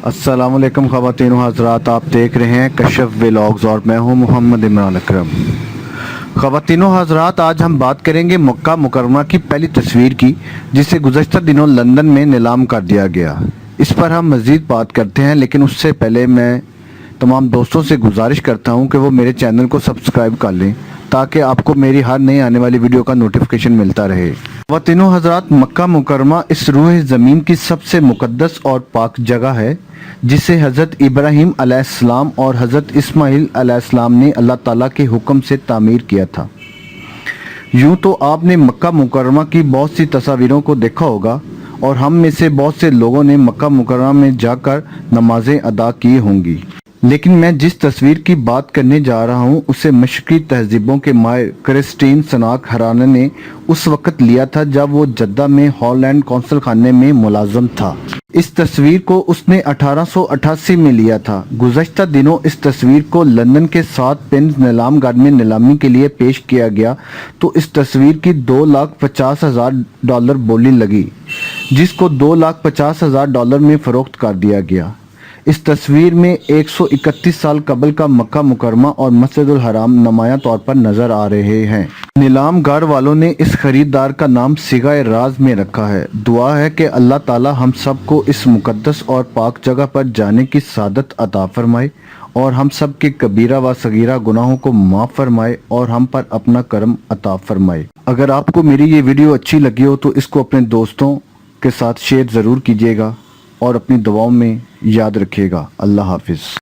अस्सलाम वालेकुम ख़वातीन व हज़रात, आप देख रहे हैं कशफ व्लॉग्स और मैं हूं मोहम्मद इमरान अकरम। ख़वातीन व हज़रात, आज हम बात करेंगे मक्का मुकर्रमा की पहली तस्वीर की, जिसे गुज़श्ता दिनों लंदन में नीलाम कर दिया गया। इस पर हम मज़ीद बात करते हैं, लेकिन उससे पहले मैं तमाम दोस्तों से गुजारिश करता हूं कि वो मेरे चैनल को सब्सक्राइब कर लें ताकि आपको मेरी हर नई आने वाली वीडियो का नोटिफिकेशन मिलता रहे। ख़वातीनो हज़रात, मक्का मुकर्रमा इस रूह ज़मीन की सबसे मुक़द्दस और पाक जगह है, जिसे हज़रत इब्राहीम अलैहिस्सलाम और हज़रत इस्माइल अलैहिस्सलाम ने अल्लाह ताला के हुक्म से तामीर किया था। यूँ तो आपने मक्का मुकर्रमा की बहुत सी तस्वीरों को देखा होगा और हम में से बहुत से लोगों ने मक्का मुकर्रमा में जाकर नमाजें अदा की होंगी, लेकिन मैं जिस तस्वीर की बात करने जा रहा हूँ उसे मशरक़ी तहज़ीबों के माहिर क्रिस्टीन सनाक हराना ने उस वक़्त लिया था जब वो जद्दा में हॉलैंड कौंसल खाने में मुलाज़म था। इस तस्वीर को उसने 1888 में लिया था। गुज़श्ता दिनों इस तस्वीर को लंदन के 7 पेन्स नीलामगार में नीलामी के लिए पेश किया गया तो इस तस्वीर की $2,50,000 बोली लगी, जिसको $2,50,000 में फ़रोख्त कर दिया गया। इस तस्वीर में 131 साल कबल का मक्का मुकरमा और मस्जिदुल हराम नुमायां तौर पर नजर आ रहे हैं। नीलामगार वालों ने इस खरीदार का नाम सिगाए राज में रखा है। दुआ है कि अल्लाह ताला हम सब को इस मुकद्दस और पाक जगह पर जाने की सादत अता फरमाए और हम सब के कबीरा व सगीरा गुनाहों को माफ़ फरमाए और हम पर अपना करम अता फरमाए। अगर आपको मेरी ये वीडियो अच्छी लगी हो तो इसको अपने दोस्तों के साथ शेयर ज़रूर कीजिएगा और अपनी दुआओं में याद रखिएगा। अल्लाह हाफिज़।